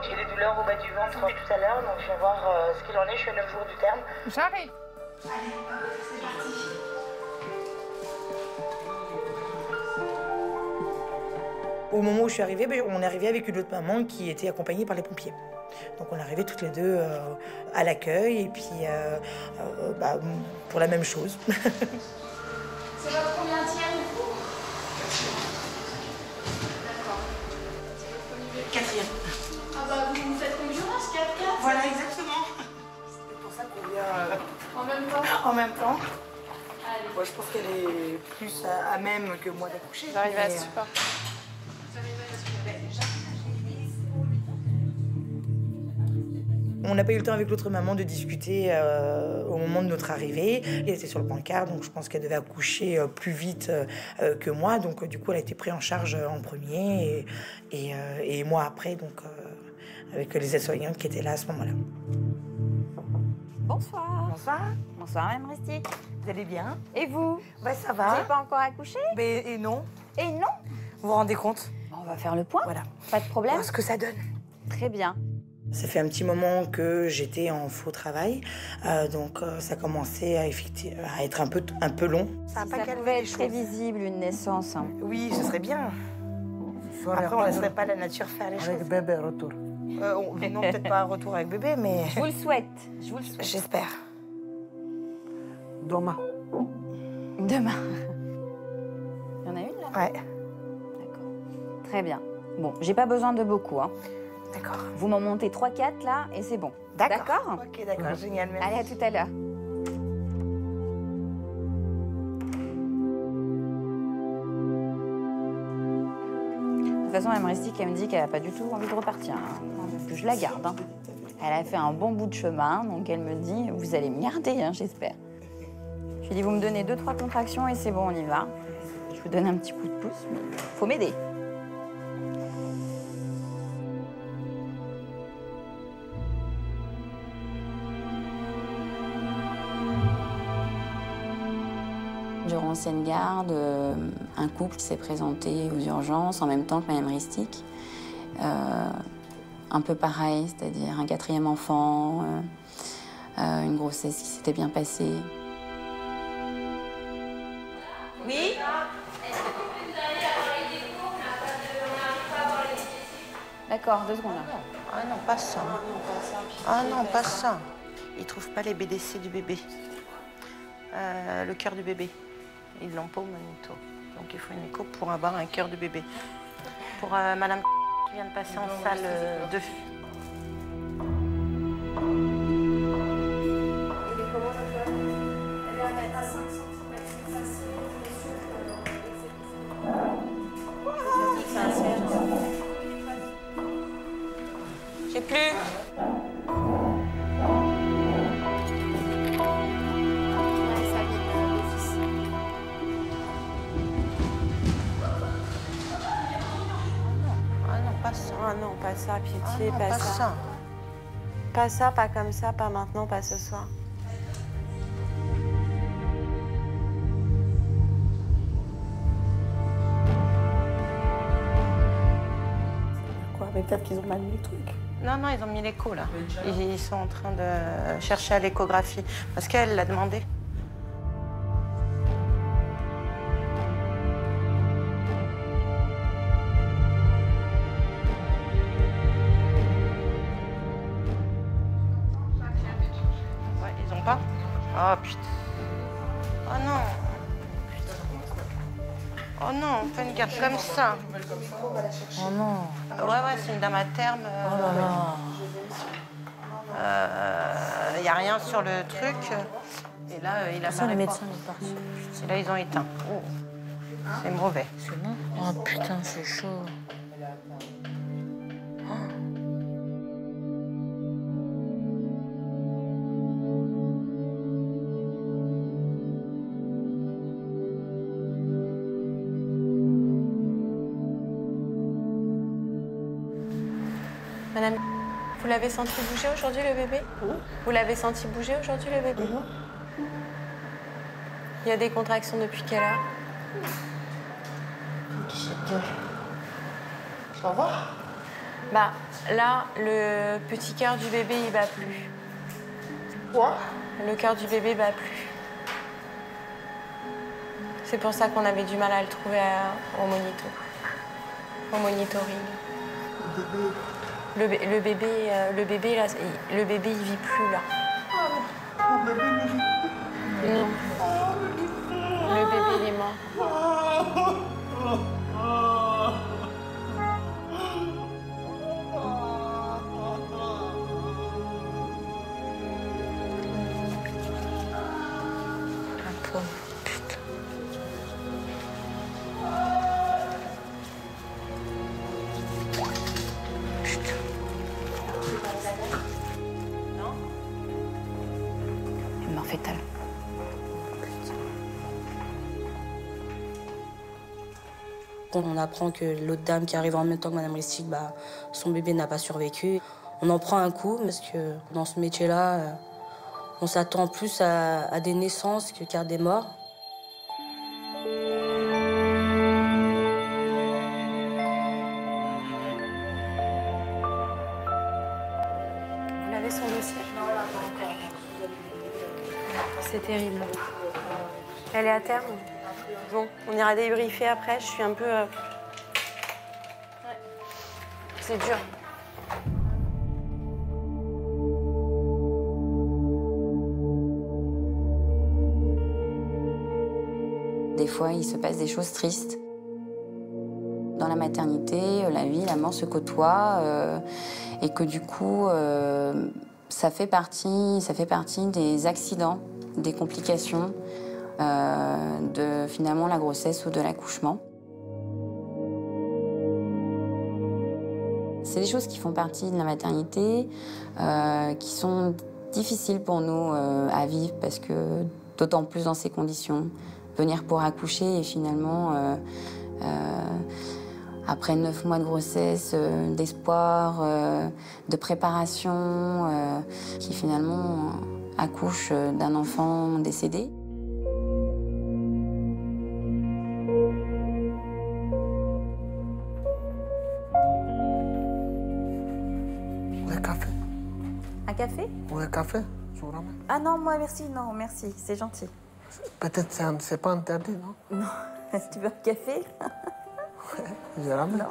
J'ai des douleurs au bas du ventre depuis tout à l'heure, donc je vais voir ce qu'il en est. Je suis à 9 jours du terme. J'arrive. Allez, c'est parti. Au moment où je suis arrivée, on est arrivé avec une autre maman qui était accompagnée par les pompiers. Donc on est arrivés toutes les deux à l'accueil et puis pour la même chose. C'est votre combienième du coup? D'accord. C'est votre premier? Quatrième. Ah bah vous me faites concurrence, 4-4? Voilà, exactement. C'est pour ça qu'on vient En même temps? en même temps. Allez. Moi, je pense qu'elle est plus à même que moi d'accoucher. J'arrive à super. On n'a pas eu le temps avec l'autre maman de discuter au moment de notre arrivée. Elle était sur le pancart, donc je pense qu'elle devait accoucher plus vite que moi. Donc du coup, elle a été prise en charge en premier et moi après, donc avec les aides-soignantes qui étaient là à ce moment-là. Bonsoir. Bonsoir. Bonsoir, Mme Ristic. Vous allez bien? Et vous? Ouais, ça Vous va. n'avez pas encore accouché? Et non. Et non? Vous vous rendez compte? On va faire le point. Voilà. Pas de problème? Voir ce que ça donne. Très bien. Ça fait un petit moment que j'étais en faux travail, donc ça commençait à être un peu long. Ça Ça pouvait être prévisible, une naissance. Hein. Oui, ce serait bien. Après, on ne laisserait pas la nature faire les choses. Avec bébé, retour. Non, peut-être pas un retour avec bébé, mais Je vous le souhaite. Je vous le souhaite. j'espère. Demain. Demain. Il y en a une là? Ouais, D'accord. Très bien. Bon, j'ai pas besoin de beaucoup. Hein. d'accord. Vous m'en montez 3-4 là et c'est bon. D'accord? Ok, d'accord, génial, merci. Allez, à tout à l'heure. De toute façon, Mme Ristic, elle me dit qu'elle n'a pas du tout envie de repartir. Hein. Je la garde. Hein. Elle a fait un bon bout de chemin, donc elle me dit, vous allez me garder, hein, j'espère. Je lui dis, vous me donnez 2-3 contractions et c'est bon, on y va. Je vous donne un petit coup de pouce, mais faut m'aider. Durant ancienne garde, un couple s'est présenté aux urgences en même temps que Mme Ristic. Un peu pareil, c'est-à-dire un 4e enfant, une grossesse qui s'était bien passée. Oui? D'accord, 2 secondes. Ah non, pas ça. Ah non, pas ça. Ils trouvent pas les BDC du bébé. Le cœur du bébé. Ils l'ont pas au magnéto. Donc il faut une écho pour avoir un cœur de bébé. Pour Madame qui vient de passer en salle 2. J'ai plus. Ah non, pas ça, pitié, Ah non, pas ça. Pas ça, pas comme ça, pas maintenant, pas ce soir. Quoi, mais peut-être qu'ils ont mal mis le truc. Non, non, ils ont mis l'écho là. Ils sont en train de chercher à l'échographie. Parce qu'elle l'a demandé. Ouais, ils ont pas? Oh putain. Oh non. Oh non, on fait une garde comme ça. Oh non. Ouais, c'est une dame à terme. Oh là là. Il n'y a rien sur le truc. Et là, il a Ça, pas les répondu. médecins sont partis. Et là, ils ont éteint. Oh. C'est mauvais. C'est bon? Oh putain, c'est chaud. Madame, vous l'avez senti bouger aujourd'hui, le bébé? Vous l'avez senti bouger aujourd'hui, le bébé? Il y a des contractions depuis quelle heure? 17 heures. Ça va? Bah, là, le petit cœur du bébé, il bat plus. Quoi? Le cœur du bébé bat plus. C'est pour ça qu'on avait du mal à le trouver au monitoring. Le bébé, là, le bébé, il vit plus, là. Non. Le bébé, il est mort. Une mort fétale. Quand on apprend que l'autre dame qui arrive en même temps que Madame Ristic, son bébé n'a pas survécu, on en prend un coup parce que dans ce métier-là, on s'attend plus à des naissances qu'à des morts. Vous l'avez son dossier? Non, là, pas encore. C'est terrible. Elle est à terme? Bon, on ira débriefer après. Je suis un peu... C'est dur. Des fois, il se passe des choses tristes. Dans la maternité, la vie, la mort se côtoient et que du coup, ça fait partie des accidents, des complications de finalement la grossesse ou de l'accouchement. C'est des choses qui font partie de la maternité, qui sont difficiles pour nous à vivre parce que, d'autant plus dans ces conditions, venir pour accoucher et finalement, après 9 mois de grossesse, d'espoir, de préparation, qui finalement accouche d'un enfant décédé. Un café? Un café? Ou un café, je vous ramène. Ah non, moi merci, non, merci, c'est gentil. Peut-être c'est pas interdit, non? Non, tu veux un café? Ouais, je ramène. Non.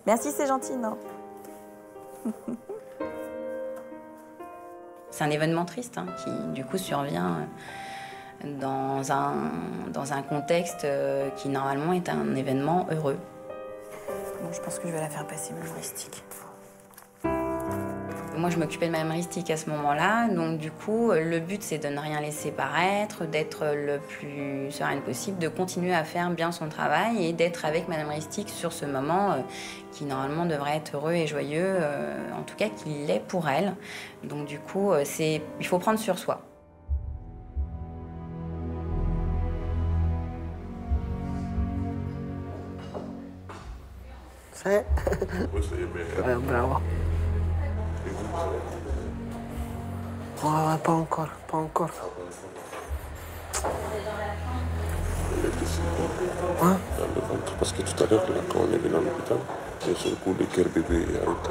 Merci, c'est gentil, non. C'est un événement triste qui, du coup, survient dans un contexte qui, normalement, est un événement heureux. Bon, je pense que je vais la faire passer Madame Ristic. Moi, je m'occupais de Madame Ristic à ce moment-là, donc du coup, le but, c'est de ne rien laisser paraître, d'être le plus sereine possible, de continuer à faire bien son travail et d'être avec Madame Ristic sur ce moment qui, normalement, devrait être heureux et joyeux, en tout cas qu'il l'est pour elle. Donc du coup, il faut prendre sur soi. C'est... bravo. Ouais, pas encore, pas encore. Hein? Dans le ventre, parce que tout à l'heure, quand on est venu à l'hôpital, et sur le coup, le cœur bébé est arrêté.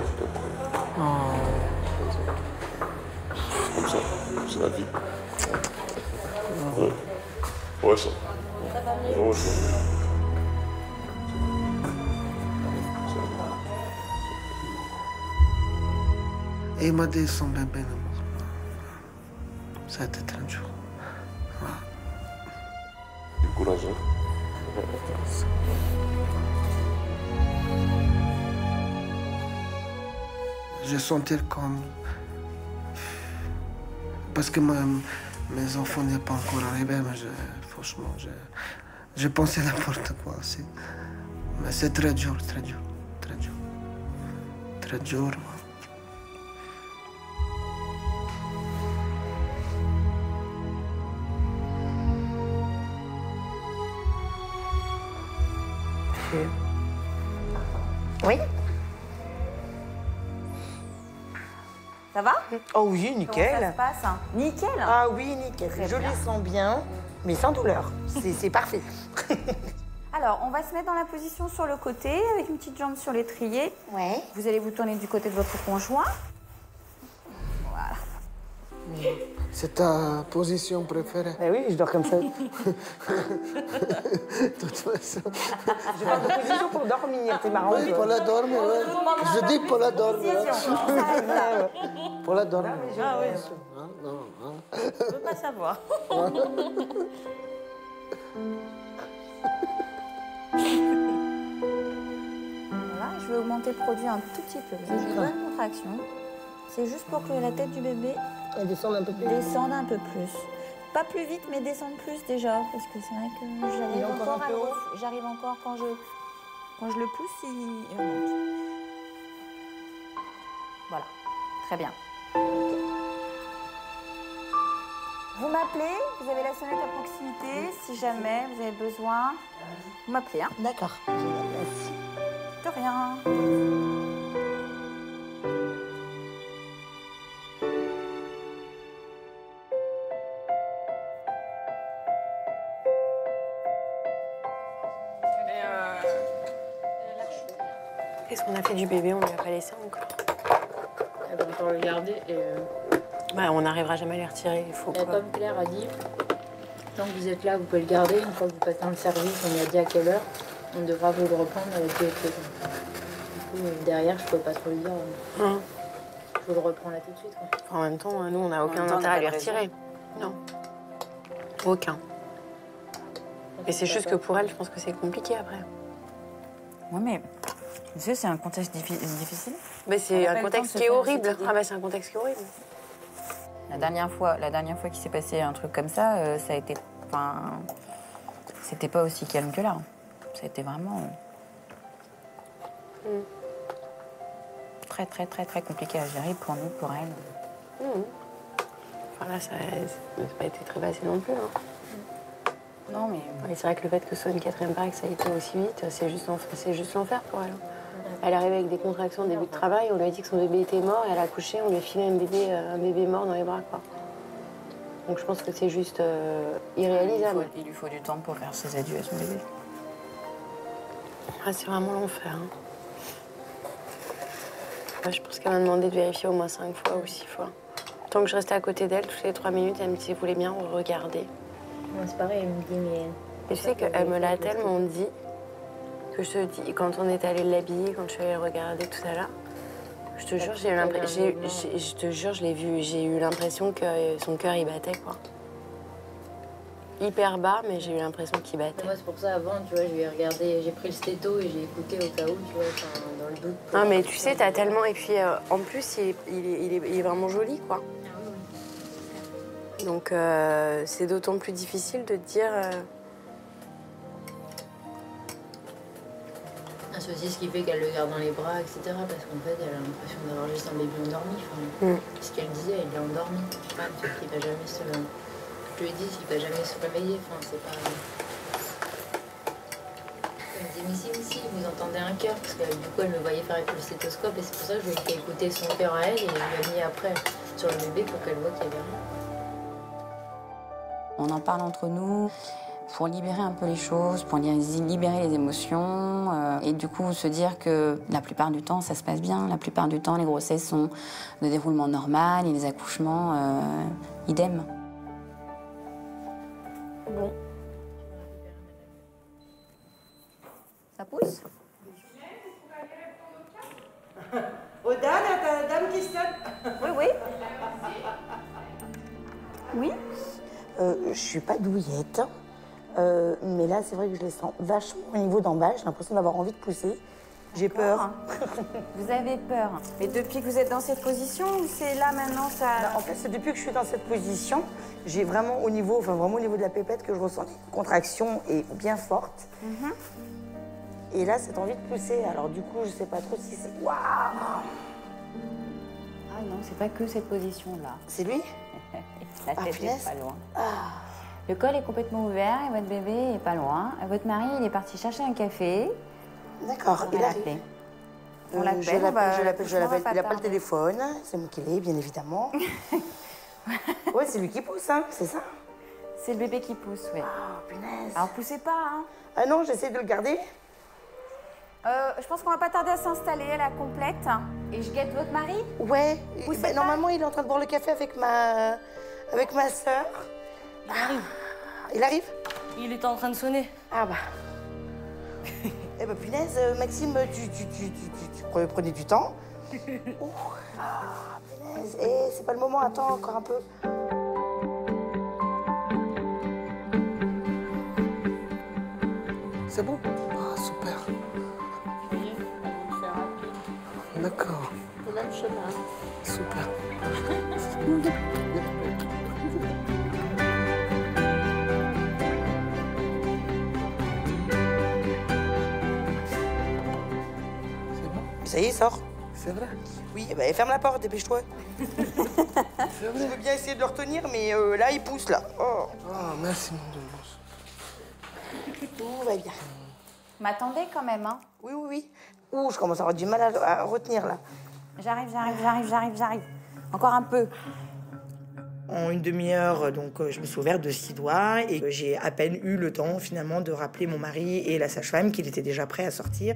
Comme ça, c'est la vie. Ouais, ouais ça. Ouais, ça. Et il m'a dit son bébé est mort. Ça a été très dur. Du courage, hein? Je sentais comme... Parce que mes enfants n'est pas encore arrivés, mais franchement, je pensais n'importe quoi aussi. Mais c'est très dur, très dur, très dur. Très dur. Oui? Ça va? Oh oui, nickel. Comment ça se passe? Nickel? Ah oui, nickel. Très Je bien. les sens bien, mais sans douleur. C'est parfait. Alors, on va se mettre dans la position sur le côté, avec une petite jambe sur l'étrier. Ouais. Vous allez vous tourner du côté de votre conjoint. Voilà. C'est ta position préférée. Ben oui, je dors comme ça. De toute façon. J'ai pas de position pour dormir, c'est marrant. Oui, pour la dormir, ouais. Je dis pour la dormir. Pour la dormir. Ah oui. Hein, non, hein. Je veux pas savoir. Voilà, je vais augmenter le produit un tout petit peu. Vous avez une bonne contraction. C'est juste pour que la tête du bébé Elle descend un peu plus. descende un peu plus. Pas plus vite, mais descendre plus déjà. Parce que c'est vrai que j'arrive encore à j'arrive encore quand je le pousse, il remonte. Voilà, très bien. Vous m'appelez, vous avez la sonnette à proximité. Si jamais vous avez besoin, vous m'appelez. Hein. D'accord. Merci. De rien. Qu'est-ce qu'on a fait du bébé? On lui a pas laissé encore. Elle va encore le garder et... Bah, on n'arrivera jamais à les retirer. Il faut Et comme Claire a dit, tant que vous êtes là, vous pouvez le garder. Une fois que vous passez dans le service, on lui a dit à quelle heure, on devra vous le reprendre avec deux clés. Du coup, derrière, je ne peux pas trop lui dire. Je vous le reprends là tout de suite. Quoi. En même temps, nous, on n'a aucun intérêt à les retirer. Non. Aucun. Et c'est juste que pour elle, je pense que c'est compliqué après. Oui, mais tu sais, c'est un contexte difficile. Mais c'est un contexte qui est horrible. Ah bah c'est un contexte qui est horrible. La dernière fois qu'il s'est passé un truc comme ça, ça a été... Enfin, c'était pas aussi calme que là. Ça a été vraiment... Très, très, très, très compliqué à gérer pour nous, pour elle. Enfin là, ça n'a pas été très facile non plus. Hein. Non, mais... Et c'est vrai que le fait que ce soit une quatrième vague, ça a été aussi vite, c'est juste l'enfer pour elle. Elle est arrivée avec des contractions au début de travail, on lui a dit que son bébé était mort, et elle a accouché, on lui a filé un bébé mort dans les bras, quoi. Donc je pense que c'est juste irréalisable. Il lui faut du temps pour faire ses adieux à son bébé. Ah, c'est vraiment l'enfer. Hein. Ouais, je pense qu'elle m'a demandé de vérifier au moins 5 fois ou 6 fois. Tant que je restais à côté d'elle, toutes les 3 minutes, elle me disait, vous voulez bien regarder. Ouais, c'est pareil, elle me dit, mais... Et tu sais qu'elle me l'a tellement dit que je te dis, quand on est allé l'habiller, quand je suis allée le regarder tout à l'heure, je te jure, je l'ai vu, j'ai eu l'impression que son cœur il battait, quoi. Hyper bas, mais j'ai eu l'impression qu'il battait. Moi, c'est pour ça, avant, tu vois, je lui ai regardé, j'ai pris le stéto et j'ai écouté au cas où, tu vois, dans le doute. Non, mais tu sais, t'as tellement... Et puis, en plus, il est vraiment joli, quoi. Donc, c'est d'autant plus difficile de te dire... C'est aussi ce qui fait qu'elle le garde dans les bras, etc. Parce qu'en fait, elle a l'impression d'avoir juste un bébé endormi. Enfin, ce qu'elle disait, elle est endormie. C'est pas un truc qui va jamais se... Je lui ai dit, il va jamais se réveiller. Enfin, c'est pas... Elle me dit, mais si, vous entendez un cœur. Parce que du coup, elle me voyait faire avec le stéthoscope. Et c'est pour ça que je lui ai fait écouter son cœur à elle. Et je lui ai mis après sur le bébé pour qu'elle voit qu'il y avait rien. On en parle entre nous pour libérer un peu les choses, pour libérer les émotions et du coup se dire que la plupart du temps ça se passe bien, la plupart du temps les grossesses sont de déroulement normal et les accouchements idem. Bon. Ça pousse? Oda, la dame qui sonne. Oui. Oui? Je suis pas douillette, mais là, c'est vrai que je les sens vachement au niveau d'en bas. J'ai l'impression d'avoir envie de pousser. J'ai peur. Vous avez peur. Mais depuis que vous êtes dans cette position, c'est là maintenant ça... En fait, c'est depuis que je suis dans cette position, j'ai vraiment au niveau, vraiment au niveau de la pépette que je ressens une contraction est bien forte. Et là, cette envie de pousser. Alors du coup, je sais pas trop si c'est... Waouh! Ah non, c'est pas que cette position-là. C'est lui? La tête est pas loin. Le col est complètement ouvert et votre bébé est pas loin. Votre mari, il est parti chercher un café. D'accord, il arrive. On l'appelle. Je l'appelle. Il n'a pas le téléphone. C'est moi qui l'ai, bien évidemment. Ouais, c'est lui qui pousse, hein, c'est ça? C'est le bébé qui pousse, oui. Oh, punaise. Alors poussez pas, hein. Ah non, j'essaie de le garder. Je pense qu'on va pas tarder à s'installer, la complète. Et je guette votre mari? Ouais. Poussez Bah, pas. normalement, il est en train de boire le café avec ma sœur. Il arrive. Il arrive? Il était en train de sonner. Ah bah. Eh ben punaise, Maxime, tu prenais du temps. Ouh. Ah, punaise. Eh, c'est pas le moment, attends encore un peu. C'est bon? Ah, super. D'accord. Le même chemin. Super. C'est bon? Ça y est, sort. C'est vrai? Oui, bah, ferme la porte, dépêche-toi. C'est Je vrai? veux bien essayer de le retenir, mais là, il pousse, là. Oh, Ah, merci, mon Dieu. tout va bien. M'attendez quand même, hein. Oui, oui, oui. Ouh, je commence à avoir du mal à retenir, là. J'arrive. Encore un peu. En une demi-heure, donc, je me suis ouverte de 6 doigts et j'ai à peine eu le temps, finalement, de rappeler mon mari et la sage-femme qu'il était déjà prêt à sortir.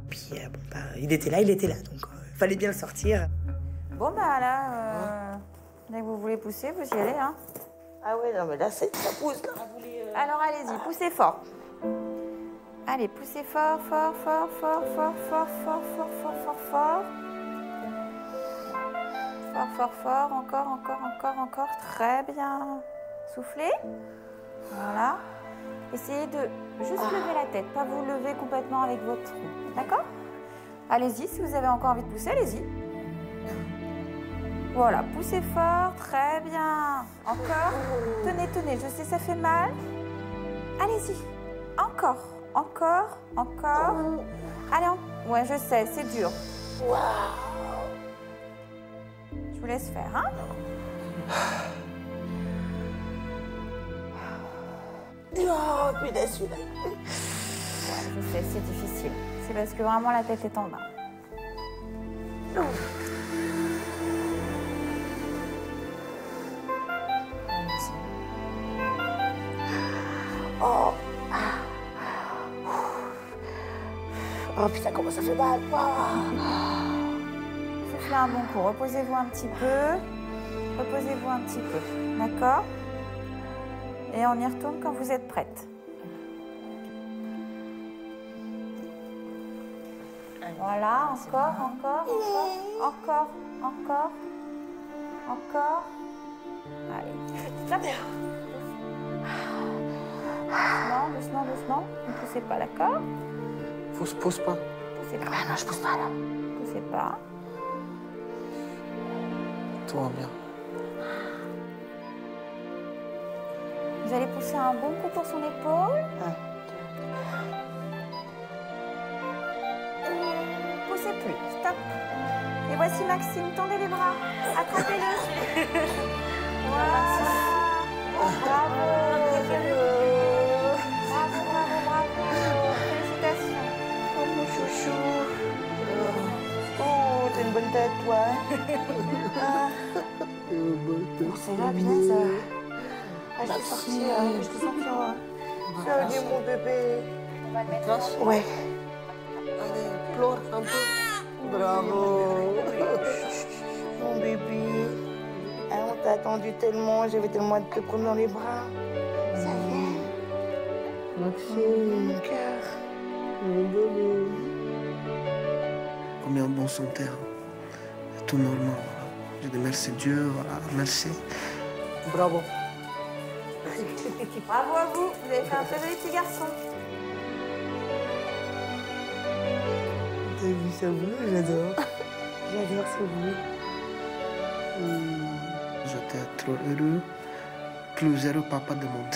Puis, bon, bah, il était là, donc fallait bien le sortir. Bon, bah là, dès que vous voulez pousser, vous y allez, hein. Ah ouais, non, mais là, ça pousse, là. Alors allez-y, poussez fort. Allez, poussez fort. Fort. Encore. Très bien. Soufflez. Voilà. Essayez de juste lever la tête, pas vous lever complètement avec votre trou. D'accord? Allez-y, si vous avez encore envie de pousser, allez-y. Voilà, poussez fort, très bien. Encore. Tenez, je sais, ça fait mal. Allez-y. Encore. Allez, ouais, je sais, c'est dur. Je vous laisse faire, hein? Oh, punaise, celui-là. Ouais, je sais, c'est difficile. C'est parce que vraiment la tête est en bas. Oh. Oh putain, comment ça fait mal. Soufflez un bon coup. Reposez-vous un petit peu. D'accord? Et on y retourne quand vous êtes prête. Voilà, encore. Allez, stop. Doucement. Ne poussez pas, d'accord? Faut se pose pas. Poussez pas. Ah non, je pousse pas, là. Poussez pas. Tout va bien. Vous allez pousser un bon coup pour son épaule. Poussez plus, stop. Et voici Maxime, tendez les bras, attrapez-le. Voilà. Bravo. Félicitations. Oh, mon chouchou. Oh, t'as une bonne tête, toi. C'est là, punaise. Ah, je t'ai sorti, je t'ai senti. Salut, mon bébé. On va le mettre. Ouais. Allez, pleure un peu. Bravo. Mon bébé. Ah, on t'a attendu tellement, j'avais tellement hâte de te prendre dans les bras. Ça y est. Maxime. Mon cœur. Mon bébé. Combien de bon santé. Tout normal. Voilà. Je dis merci Dieu. Voilà. Merci. Bravo. Bravo à vous, vous avez fait un très joli petit garçon. T'as vu ça bleu? J'adore. J'adore ce bleu. J'étais trop heureux. Plus heureux papa de monde.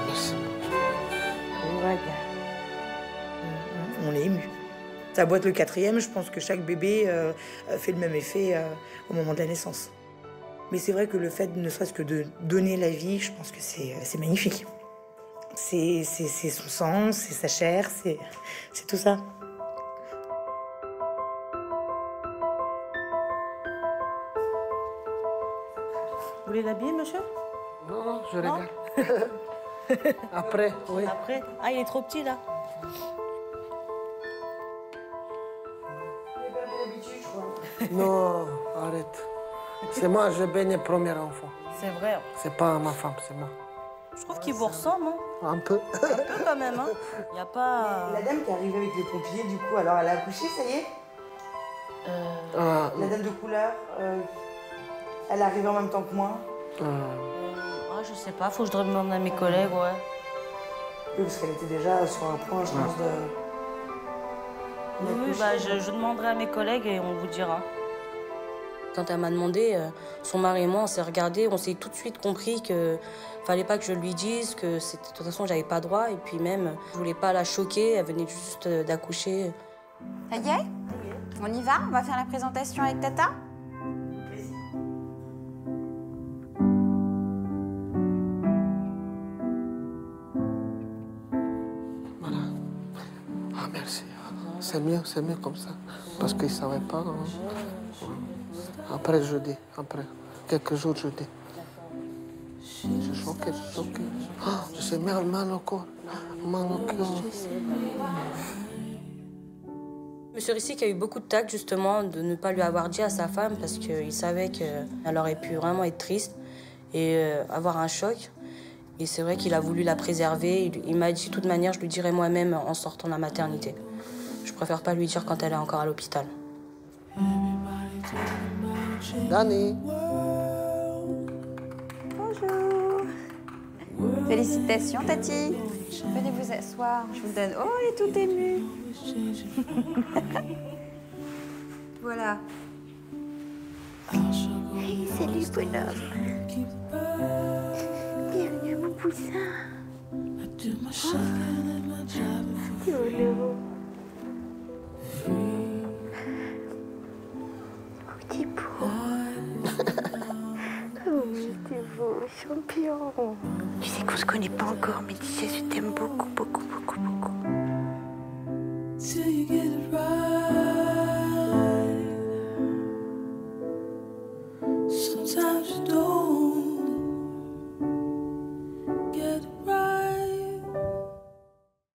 Merci. On est ému. Ça doit être le 4e, je pense que chaque bébé fait le même effet au moment de la naissance. Mais c'est vrai que le fait, ne serait-ce que de donner la vie, je pense que c'est magnifique. C'est son sang, c'est sa chair, c'est tout ça. Vous voulez l'habiller, monsieur? Non, non, je regarde. Après, oui. Après? Ah, il est trop petit, là. Non, arrête. C'est moi, je baigne le premier enfant. C'est vrai. C'est pas ma femme, c'est moi. Je trouve qu'il vous ressemble, hein. Un peu. Un peu quand même, hein. Il n'y a pas... La dame qui est arrivée avec les pompiers, du coup, alors elle a accouché, ça y est? La dame de couleur, elle est arrivée en même temps que moi. Je sais pas, faut que je demande à mes collègues, ouais. Oui, parce qu'elle était déjà sur un point, je pense, de... Oui, bah, je demanderai à mes collègues et on vous dira. Quand elle m'a demandé, son mari et moi, on s'est regardés, on s'est tout de suite compris que fallait pas que je lui dise, que de toute façon, j'avais pas droit. Et puis même, je voulais pas la choquer, elle venait juste d'accoucher. Ça y est? On y va? On va faire la présentation avec Tata? Voilà. Ah, merci. C'est mieux comme ça. Parce qu'ils ne savaient pas. Hein. Après, je dis. Après quelques jours, je dis. Je suis choqué, je suis choqué. Ah, je sais mal au corps. Mal au cœur. Monsieur Rissic a eu beaucoup de tact, justement, de ne pas lui avoir dit à sa femme parce qu'il savait qu'elle aurait pu vraiment être triste et avoir un choc. Et c'est vrai qu'il a voulu la préserver. Il m'a dit, de toute manière, je lui dirai moi-même en sortant de la maternité. Je préfère pas lui dire quand elle est encore à l'hôpital. Dani. Bonjour. Félicitations, Tati. Venez vous asseoir. Je vous donne. Oh, elle est toute émue. Voilà. Hey, salut, bonhomme. Bienvenue, mon poussin. Oh, le petit beau. Oh, t'es beau, champion. Tu sais qu'on se connaît pas encore, mais tu sais, je t'aime beaucoup, beaucoup, beaucoup, beaucoup.